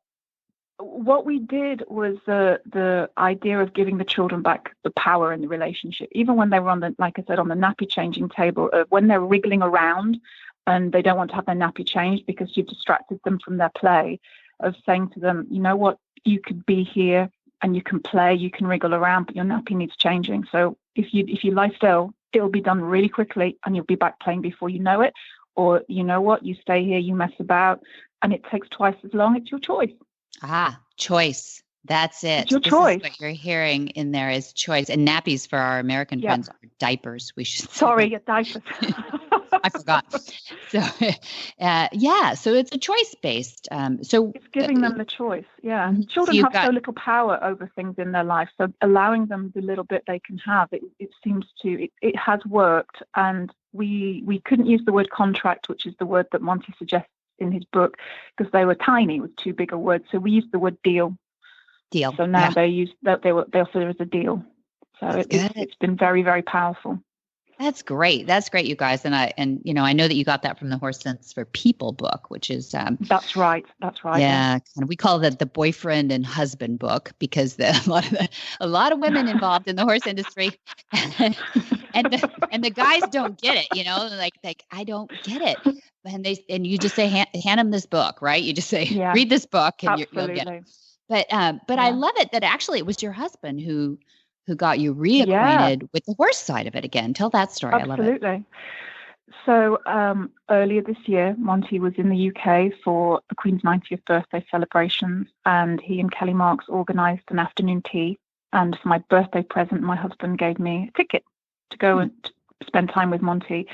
What we did was the idea of giving the children back the power in the relationship, even when they were like I said, on the nappy changing table, when they're wriggling around and they don't want to have their nappy changed because you've distracted them from their play, of saying to them, you know what, you could be here and you can play, you can wriggle around, but your nappy needs changing. So if you lie still, it'll be done really quickly and you'll be back playing before you know it. Or you know what, you stay here, you mess about, and it takes twice as long. It's your choice. Choice. That's it. It's your choice. Is what you're hearing in there is choice. And nappies for our American friends are diapers. We should diapers. I forgot. So, so it's a choice-based. So it's giving them the choice. Yeah. Children have so little power over things in their life. So allowing them the little bit they can have, it seems to, it has worked. And we couldn't use the word contract, which is the word that Monty suggests in his book, because they were tiny. It was too big a word. So we used the word deal. So now they use that they'll say there is a deal. So it's been very, very powerful. That's great. That's great, you guys. And I know that you got that from the Horse Sense for People book, which is that's right. Yeah, we call it the boyfriend and husband book, because a lot of women involved in the horse industry, and the guys don't get it. Like I don't get it. And you just say hand them this book, right? You just say read this book, and you'll get it. But I love it that actually it was your husband who got you reacquainted with the horse side of it again. Tell that story. Absolutely. I love it. So earlier this year, Monty was in the UK for the Queen's 90th birthday celebrations, and he and Kelly Marks organised an afternoon tea. And for my birthday present, my husband gave me a ticket to go and spend time with Monty.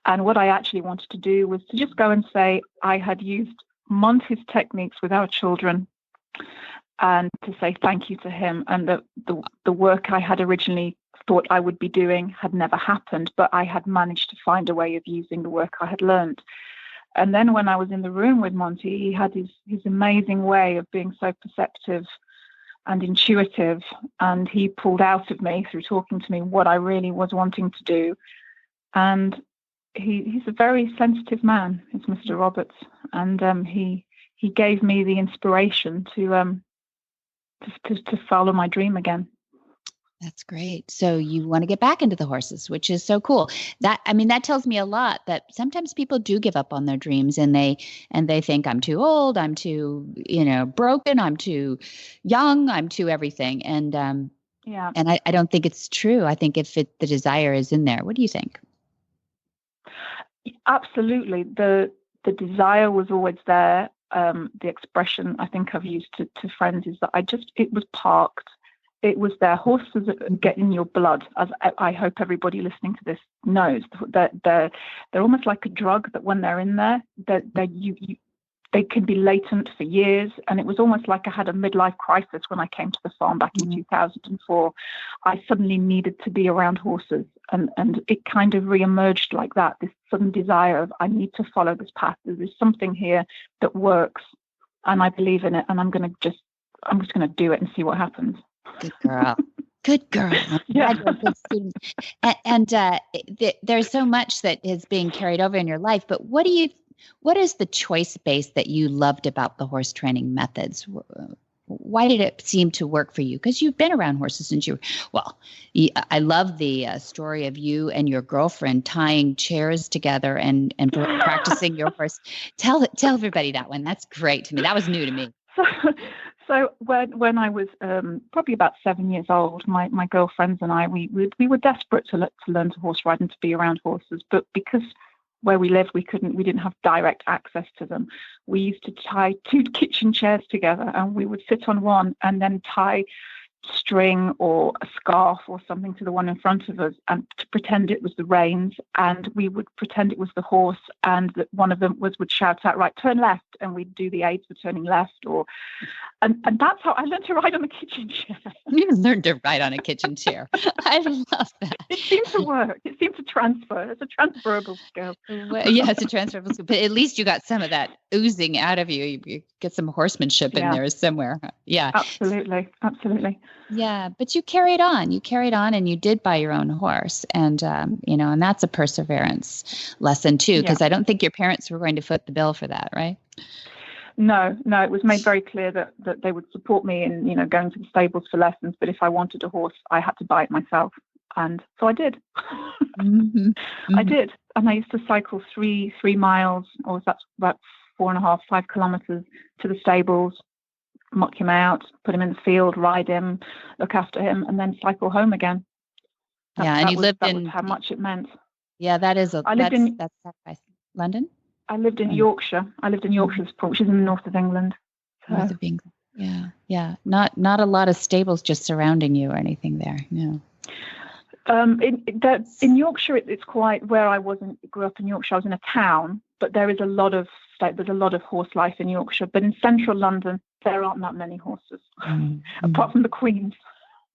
And what I actually wanted to do was to just go and say I had used Monty's techniques with our children, and to say thank you to him. And the work I had originally thought I would be doing had never happened, but I had managed to find a way of using the work I had learned. And then when I was in the room with Monty, he had his amazing way of being so perceptive and intuitive, and he pulled out of me through talking to me what I really was wanting to do. And he's a very sensitive man, is Mr. Roberts, and he gave me the inspiration to follow my dream again. That's great. So you want to get back into the horses, which is so cool. That tells me a lot, that sometimes people do give up on their dreams, and they think, I'm too old, I'm too, broken, I'm too young, I'm too everything. And and I don't think it's true. I think the desire is in there. What do you think? Absolutely. The desire was always there. The expression I think I've used to friends is that it was parked. It was there. Horses get in your blood, as I hope everybody listening to this knows. That they're almost like a drug, that when they're in there, they can be latent for years. And it was almost like I had a midlife crisis when I came to the farm back in 2004. I suddenly needed to be around horses, and it kind of reemerged like that. This sudden desire of, I need to follow this path. There's something here that works, and I believe in it, and I'm just going to do it and see what happens. Good girl. Good girl. Yeah. And there's so much that is being carried over in your life, but what is the choice base that you loved about the horse training methods? Why did it seem to work for you? Because you've been around horses since I love the story of you and your girlfriend tying chairs together and practicing your horse. Tell everybody that one. That's great to me. That was new to me. So when I was probably about 7 years old, my girlfriends and I, we were desperate to learn to horse ride and to be around horses, but because where we lived, we didn't have direct access to them. We used to tie 2 kitchen chairs together, and we would sit on one and then tie string or a scarf or something to the one in front of us, and to pretend it was the reins, and we would pretend it was the horse, and that one of them would shout out, right, turn left, and we'd do the aids for turning left, and that's how I learned to ride on the kitchen chair. You learned to ride on a kitchen chair. I love that. It seemed to work. It seemed to transfer. It's a transferable skill. Well, yeah, it's a transferable skill, but at least you got some of that oozing out of you. You get some horsemanship in there somewhere. Yeah, absolutely. Yeah, but you carried on. And you did buy your own horse, and and that's a perseverance lesson too, because I don't think your parents were going to foot the bill for that, right? No, it was made very clear that they would support me in, going to the stables for lessons. But if I wanted a horse, I had to buy it myself. And so I did. Mm-hmm. I did. And I used to cycle 3 miles, or that's about 4.5, 5 kilometers to the stables, muck him out, put him in the field, ride him, look after him, and then cycle home again. And you lived in... was how much it meant. Yeah, that's sacrifice. London? I lived in Yorkshire. Which is in the north of England. North of England. Yeah. Not a lot of stables just surrounding you or anything there. No. In Yorkshire, it's quite where I grew up in Yorkshire. I was in a town, but there's a lot of horse life in Yorkshire. But in central London, there aren't that many horses, apart from the Queen's.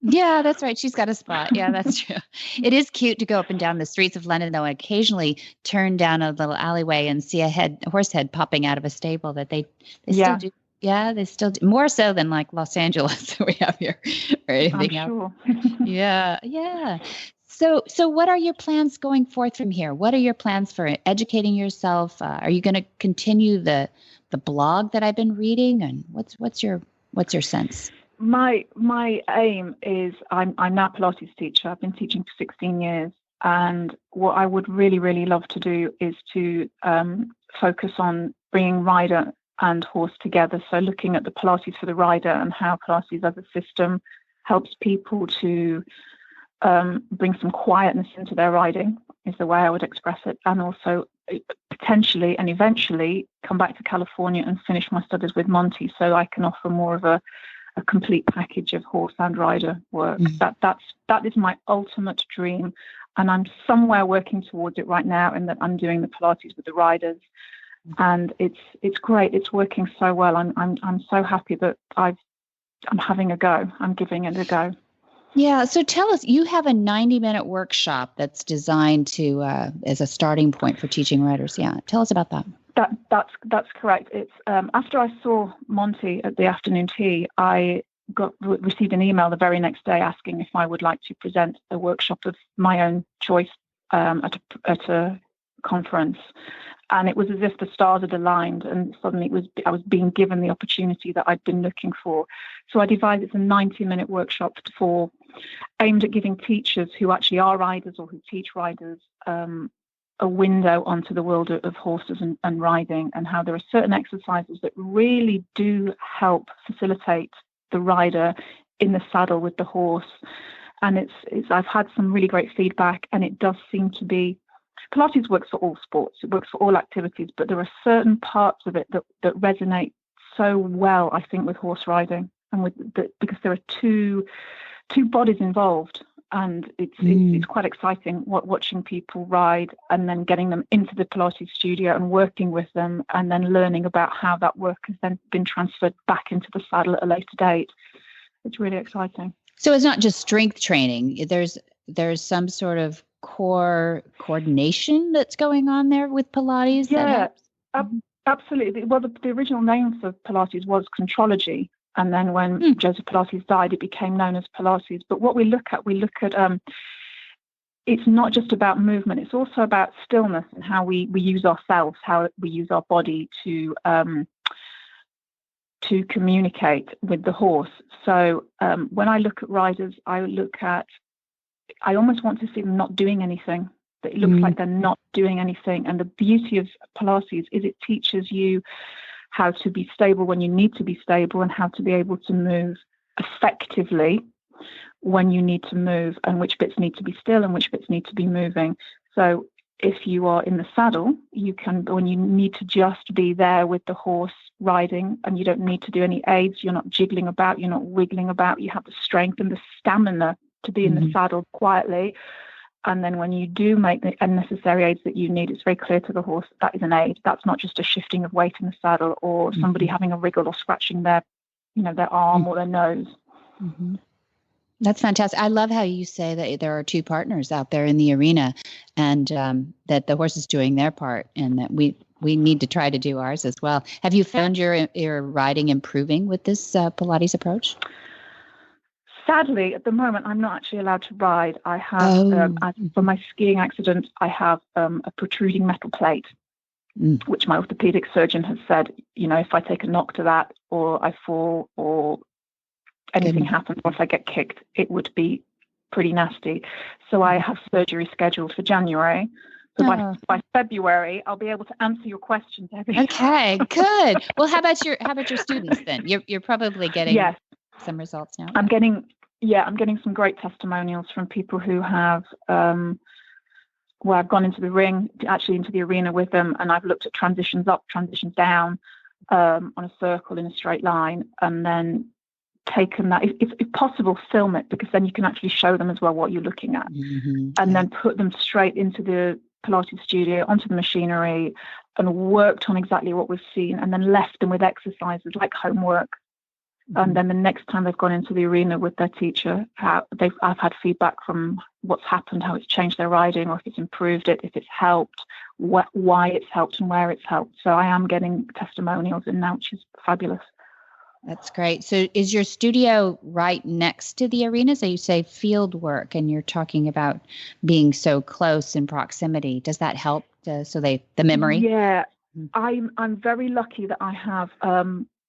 Yeah, that's right. She's got a spot. Yeah, that's true. It is cute to go up and down the streets of London, though, and occasionally turn down a little alleyway and see a horse head popping out of a stable that they still do. Yeah, they still do. More so than like Los Angeles that we have here or anything else. Sure. Yeah. So what are your plans going forth from here? What are your plans for educating yourself? Are you going to continue the blog that I've been reading? And what's your sense? My aim is I'm now a Pilates teacher. I've been teaching for 16 years, and what I would really, really love to do is to focus on bringing rider and horse together. So looking at the Pilates for the rider and how Pilates as a system helps people to bring some quietness into their riding is the way I would express it, and also potentially and eventually come back to California and finish my studies with Monty, so I can offer more of a complete package of horse and rider work. That is my ultimate dream, and I'm somewhere working towards it right now, in that I'm doing the Pilates with the riders, and it's great. It's working so well. I'm so happy that I'm having a go. I'm giving it a go. Yeah. So tell us, you have a 90-minute workshop that's designed to as a starting point for teaching riders. Yeah. Tell us about that. That's correct. It's after I saw Monty at the afternoon tea, I received an email the very next day asking if I would like to present a workshop of my own choice at a conference. And it was as if the stars had aligned, and suddenly I was being given the opportunity that I'd been looking for. So I devised it's a 90-minute workshop aimed at giving teachers who actually are riders or who teach riders a window onto the world of horses and riding, and how there are certain exercises that really do help facilitate the rider in the saddle with the horse. And I've had some really great feedback, and it does seem to be Pilates works for all sports, it works for all activities, but there are certain parts of it that resonate so well, I think, with horse riding, and because there are two bodies involved, and it's quite exciting watching people ride and then getting them into the Pilates studio and working with them, and then learning about how that work has then been transferred back into the saddle at a later date. It's really exciting. So it's not just strength training. There's some sort of core coordination that's going on there with Pilates. Yeah, absolutely. Well, the original name for Pilates was Contrology, and then when Joseph Pilates died, it became known as Pilates. But what we look at it's not just about movement; it's also about stillness and how we use ourselves, how we use our body to communicate with the horse. So when I look at riders, I almost want to see them not doing anything. That it looks like they're not doing anything. And the beauty of Pilates is it teaches you how to be stable when you need to be stable, and how to be able to move effectively when you need to move, and which bits need to be still and which bits need to be moving. So if you are in the saddle, you can, when you need to just be there with the horse riding, and you don't need to do any aids, you're not jiggling about, you're not wiggling about, you have the strength and the stamina to be in the saddle quietly. And then when you do make the unnecessary aids that you need, it's very clear to the horse that is an aid. That's not just a shifting of weight in the saddle, or somebody having a wriggle or scratching their arm or their nose. That's fantastic. I love how you say that there are two partners out there in the arena, and that the horse is doing their part, and that we need to try to do ours as well. Have you found your riding improving with this Pilates approach? Sadly, at the moment, I'm not actually allowed to ride. I have, for my skiing accident, I have a protruding metal plate, which my orthopedic surgeon has said, if I take a knock to that, or I fall, or anything happens, or if I get kicked, it would be pretty nasty. So I have surgery scheduled for January. So by February, I'll be able to answer your questions. Okay, good. Well, how about your students then? You're probably getting some results now. I'm getting some great testimonials from people who have where I've gone into the ring, actually into the arena with them, and I've looked at transitions up, transitions down, on a circle in a straight line, and then taken that, if possible, film it, because then you can actually show them as well what you're looking at, and then put them straight into the Pilates studio, onto the machinery, and worked on exactly what we've seen, and then left them with exercises like homework. And then the next time they've gone into the arena with their teacher, I've had feedback from what's happened, how it's changed their riding, or if it's improved it, if it's helped, why it's helped, and where it's helped. So I am getting testimonials in now, which is fabulous. That's great. So is your studio right next to the arena? So you say field work, and you're talking about being so close in proximity. Does that help? The memory? Yeah, I'm very lucky that I have,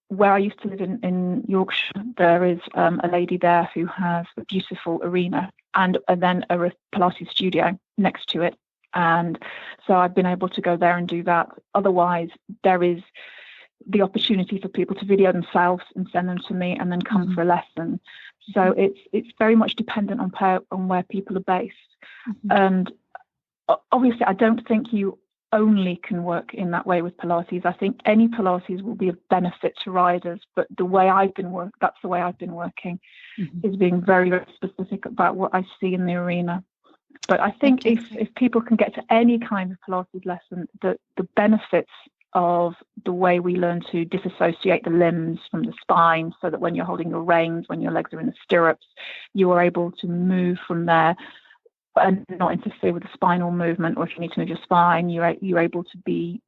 where I used to live in Yorkshire, there is a lady there who has a beautiful arena and then a Pilates studio next to it. And so I've been able to go there and do that. Otherwise, there is the opportunity for people to video themselves and send them to me and then come for a lesson. So it's very much dependent on where people are based. And obviously, I don't think you only can work in that way with Pilates. I think any Pilates will be of benefit to riders, but the way that's the way I've been working, is being very, very specific about what I see in the arena. But I think if people can get to any kind of Pilates lesson, the benefits of the way we learn to disassociate the limbs from the spine, so that when you're holding your reins, when your legs are in the stirrups, you are able to move from there and not interfere with the spinal movement. Or if you need to move your spine, you're able to be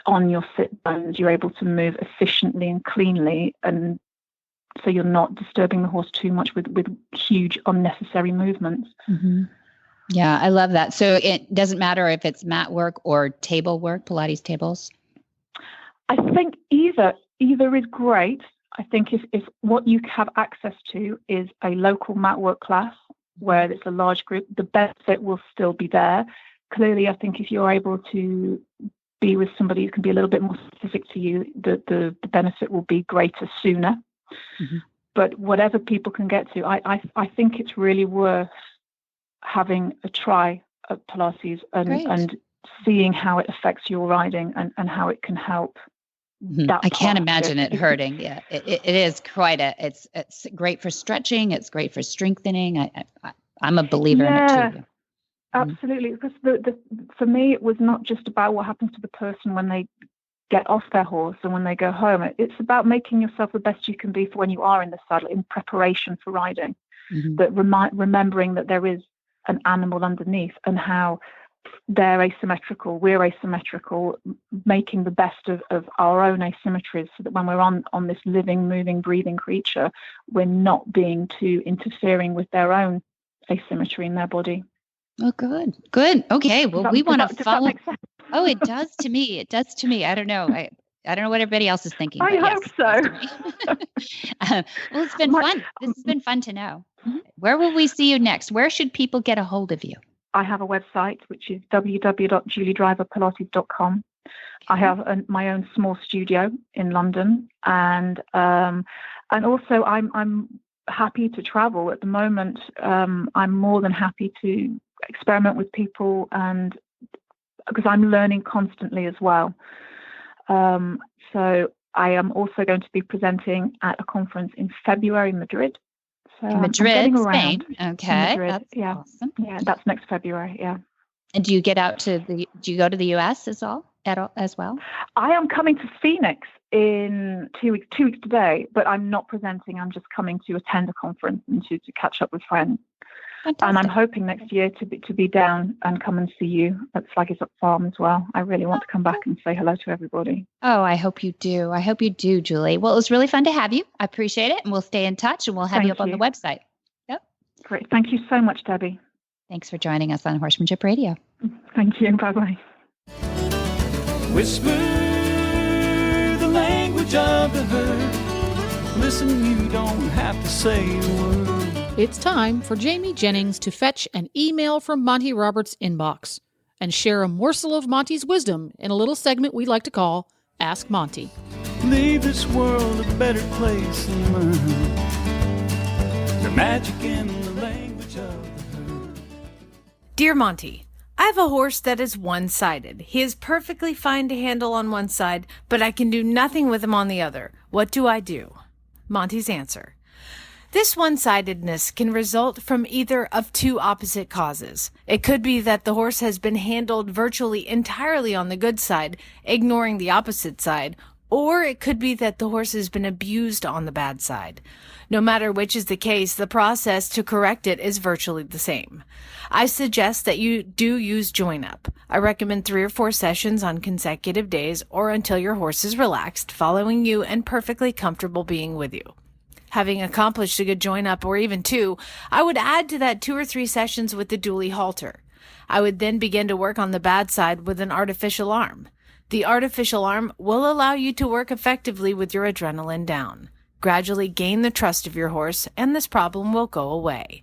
on your sit bones. You're able to move efficiently and cleanly, and so you're not disturbing the horse too much with huge unnecessary movements. Mm-hmm. Yeah, I love that. So it doesn't matter if it's mat work or table work, Pilates tables? I think either is great. I think if what you have access to is a local mat work class where it's a large group, the benefit will still be there. Clearly, I think if you're able to be with somebody who can be a little bit more specific to you, the benefit will be greater sooner. Mm-hmm. But whatever people can get to, I think it's really worth having a try at Pilates and seeing how it affects your riding and how it can help. Mm-hmm. I can't imagine it hurting. Yeah, it is quite it's great for stretching. It's great for strengthening. I'm a believer in it too. Absolutely. Because for me, it was not just about what happens to the person when they get off their horse and when they go home. It's about making yourself the best you can be for when you are in the saddle in preparation for riding. Mm-hmm. But remembering that there is an animal underneath and how they're asymmetrical, we're asymmetrical, making the best of our own asymmetries so that when we're on this living, moving, breathing creature, we're not being too interfering with their own asymmetry in their body. Oh, good. Okay. Well, we want to follow. Oh, it does to me. I don't know. I don't know what everybody else is thinking. I hope so. Well, it's been fun. This has been fun to know. Mm-hmm. Where will we see you next? Where should people get a hold of you? I have a website, which is www.juliedriverpilates.com. I have my own small studio in London, and also I'm happy to travel at the moment. I'm more than happy to experiment with people, and because I'm learning constantly as well. So I am also going to be presenting at a conference in February in Madrid. So Madrid, Spain. Okay, Madrid. That's awesome. Yeah, that's next February. Yeah. And do you go to the US as well? I am coming to Phoenix in 2 weeks today, but I'm not presenting. I'm just coming to attend a conference and to catch up with friends. Fantastic. And I'm hoping next year to be down and come and see you at Slaggy's Up Farm as well. I really want to come back and say hello to everybody. Oh, I hope you do. Julie. Well, it was really fun to have you. I appreciate it. And we'll stay in touch and we'll have you up on the website. Yep. Great. Thank you so much, Debbie. Thanks for joining us on Horsemanship Radio. Thank you. Bye-bye. Whisper the language of the herd. Listen, you don't have to say a word. It's time for Jamie Jennings to fetch an email from Monty Roberts' inbox and share a morsel of Monty's wisdom in a little segment we like to call Ask Monty. Leave this world a better place than mine. The magic in the language of the herd. Dear Monty, I have a horse that is one-sided. He is perfectly fine to handle on one side, but I can do nothing with him on the other. What do I do? Monty's answer. This one-sidedness can result from either of two opposite causes. It could be that the horse has been handled virtually entirely on the good side, ignoring the opposite side, or it could be that the horse has been abused on the bad side. No matter which is the case, the process to correct it is virtually the same. I suggest that you do use join up. I recommend 3 or 4 sessions on consecutive days or until your horse is relaxed, following you and perfectly comfortable being with you. Having accomplished a good join up or even 2, I would add to that 2 or 3 sessions with the dually halter. I would then begin to work on the bad side with an artificial arm. The artificial arm will allow you to work effectively with your adrenaline down. Gradually gain the trust of your horse, and this problem will go away.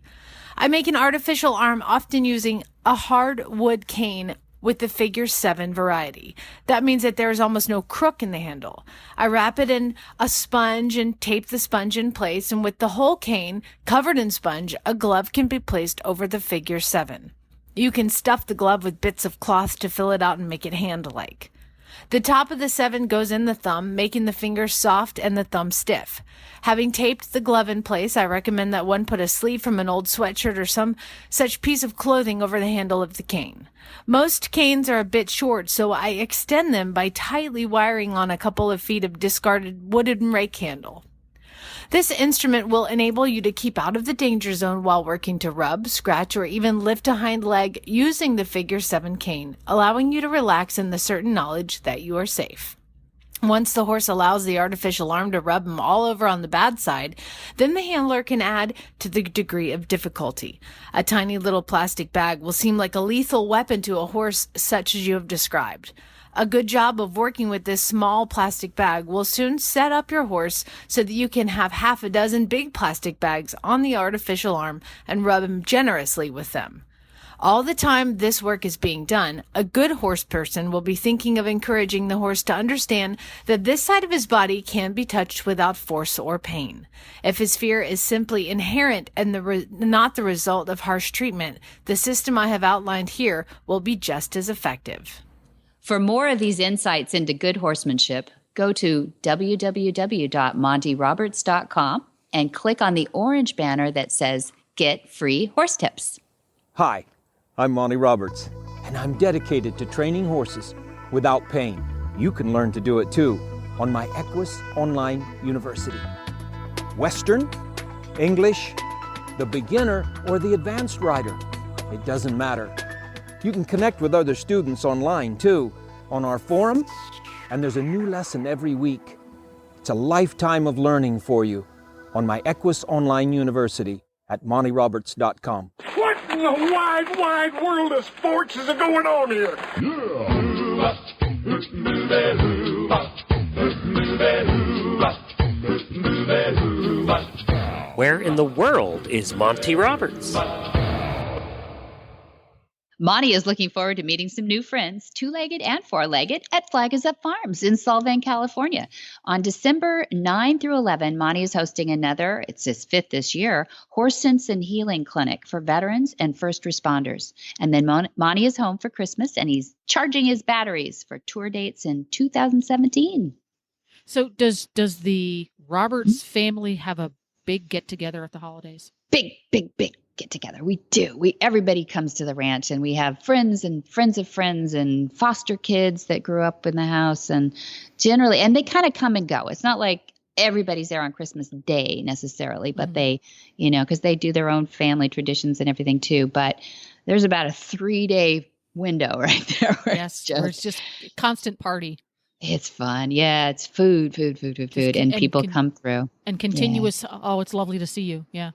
I make an artificial arm often using a hard wood cane with the figure 7 variety. That means that there is almost no crook in the handle. I wrap it in a sponge and tape the sponge in place, and with the whole cane covered in sponge, a glove can be placed over the figure 7. You can stuff the glove with bits of cloth to fill it out and make it hand-like. The top of the 7 goes in the thumb, making the fingers soft and the thumb stiff. Having taped the glove in place, I recommend that one put a sleeve from an old sweatshirt or some such piece of clothing over the handle of the cane. Most canes are a bit short, so I extend them by tightly wiring on a couple of feet of discarded wooden rake handle. This instrument will enable you to keep out of the danger zone while working to rub, scratch, or even lift a hind leg using the figure 7 cane, allowing you to relax in the certain knowledge that you are safe. Once the horse allows the artificial arm to rub him all over on the bad side, then the handler can add to the degree of difficulty. A tiny little plastic bag will seem like a lethal weapon to a horse such as you have described. A good job of working with this small plastic bag will soon set up your horse so that you can have half a dozen big plastic bags on the artificial arm and rub him generously with them. All the time this work is being done, a good horse person will be thinking of encouraging the horse to understand that this side of his body can be touched without force or pain. If his fear is simply inherent and not the result of harsh treatment, the system I have outlined here will be just as effective. For more of these insights into good horsemanship, go to www.montyroberts.com and click on the orange banner that says Get Free Horse Tips. Hi, I'm Monty Roberts, and I'm dedicated to training horses without pain. You can learn to do it too on my Equus Online University. Western, English, the beginner, or the advanced rider, it doesn't matter. You can connect with other students online too, on our forum, and there's a new lesson every week. It's a lifetime of learning for you on my Equus Online University at montyroberts.com. What in the wide, wide world of sports is going on here? Where in the world is Monty Roberts? Monty is looking forward to meeting some new friends, two-legged and four-legged, at Flag is Up Farms in Solvang, California. On December 9 through 11, Monty is hosting another, it's his 5th this year, Horse Sense and Healing Clinic for veterans and first responders. And then Monty is home for Christmas, and he's charging his batteries for tour dates in 2017. So does the Roberts family have a big get-together at the holidays? Big get together. We do. Everybody comes to the ranch, and we have friends and friends of friends and foster kids that grew up in the house, and generally, and they kind of come and go. It's not like everybody's there on Christmas Day necessarily, but they, because they do their own family traditions and everything too. But there's about a 3-day window right there. Where it's just constant party. It's fun. Yeah. It's food, and people come through. And continuous. Yeah. Oh, it's lovely to see you. Yeah.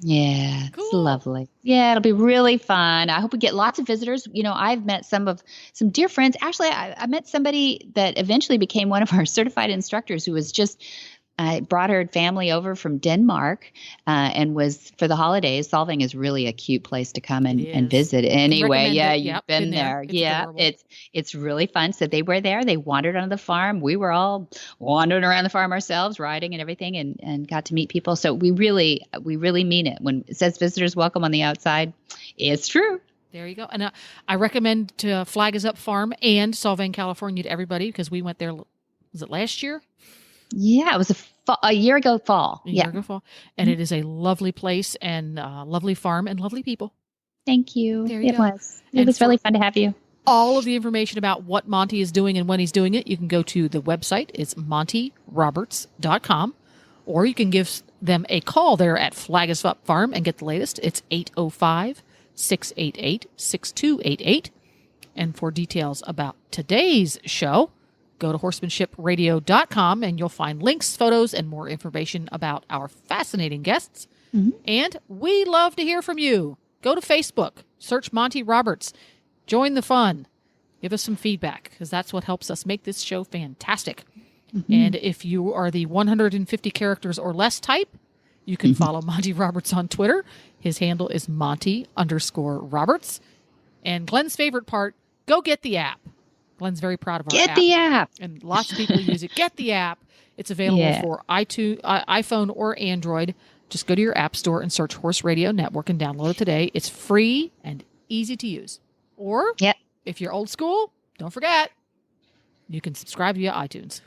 Yeah, cool. It's lovely. Yeah, it'll be really fun. I hope we get lots of visitors. I've met some dear friends. Actually, I met somebody that eventually became one of our certified instructors who was just brought her family over from Denmark and was for the holidays. Solvang is really a cute place to come and visit. Anyway, yeah, you've been there. Yeah, adorable. It's really fun. So they were there. They wandered onto the farm. We were all wandering around the farm ourselves, riding and everything, and got to meet people. So we really mean it. When it says visitors welcome on the outside, it's true. There you go. And I recommend to Flag is Up Farm and Solvang, California to everybody because we went there. Was it last year? Yeah, it was a year ago fall. A year ago fall. And it is a lovely place and lovely farm and lovely people. Thank you. It was. It was really fun to have you. All of the information about what Monty is doing and when he's doing it, you can go to the website. It's montyroberts.com. Or you can give them a call there at Flag is Up Farm and get the latest. It's 805-688-6288. And for details about today's show, go to horsemanshipradio.com and you'll find links, photos, and more information about our fascinating guests. Mm-hmm. And we love to hear from you. Go to Facebook, search Monty Roberts, join the fun, give us some feedback because that's what helps us make this show fantastic. Mm-hmm. And if you are the 150 characters or less type, you can follow Monty Roberts on Twitter. His handle is Monty_Roberts. And Glenn's favorite part, go get the app. Glenn's very proud of our app. Get the app. And lots of people use it. Get the app. It's available for iPhone or Android. Just go to your app store and search Horse Radio Network and download it today. It's free and easy to use. Or if you're old school, don't forget, You can subscribe via iTunes.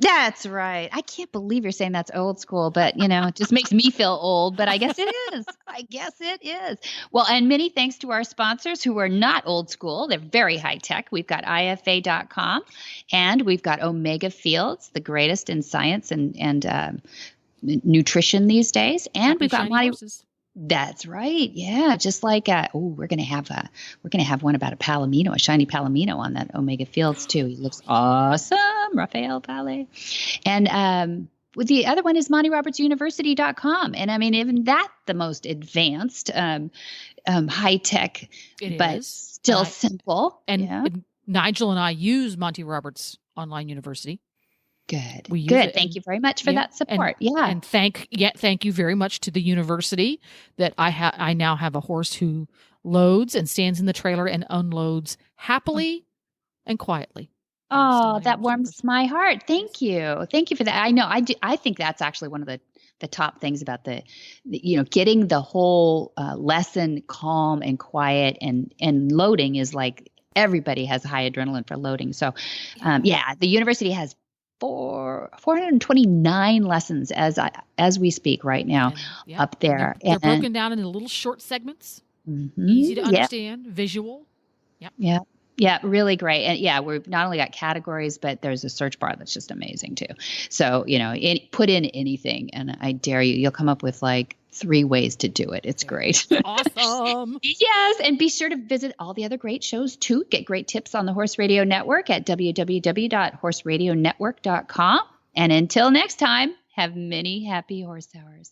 That's right. I can't believe you're saying that's old school, but it just makes me feel old, but I guess it is. I guess it is. Well, and many thanks to our sponsors who are not old school. They're very high tech. We've got IFA.com and we've got Omega Fields, the greatest in science and nutrition these days. And we've got Monty. Horses. That's right. Yeah. Just like, we're going to have one about a shiny Palomino on that Omega Fields too. He looks awesome. Rafael Palais. And, with the other one is MontyRobertsUniversity.com. And I mean, even that, the most advanced, high tech, but still simple. And Nigel and I use Monty Roberts Online University. Good. Good. Thank you very much for that support. And thank you very much to the university that I now have a horse who loads and stands in the trailer and unloads happily and quietly. Oh, that warms my heart. Thank you. Thank you for that. I know I think that's actually one of the top things about the getting the whole lesson calm and quiet and loading is like everybody has high adrenaline for loading. So the university has 429 lessons as we speak right now up there. They're broken down into little short segments, easy to understand, visual. Yep. Yeah. Yeah, really great. And we've not only got categories, but there's a search bar that's just amazing too. So, put in anything and I dare you'll come up with like 3 ways to do it. It's great. Awesome. Yes. And be sure to visit all the other great shows too. Get great tips on the Horse Radio Network at www.horseradionetwork.com. And until next time, have many happy horse hours.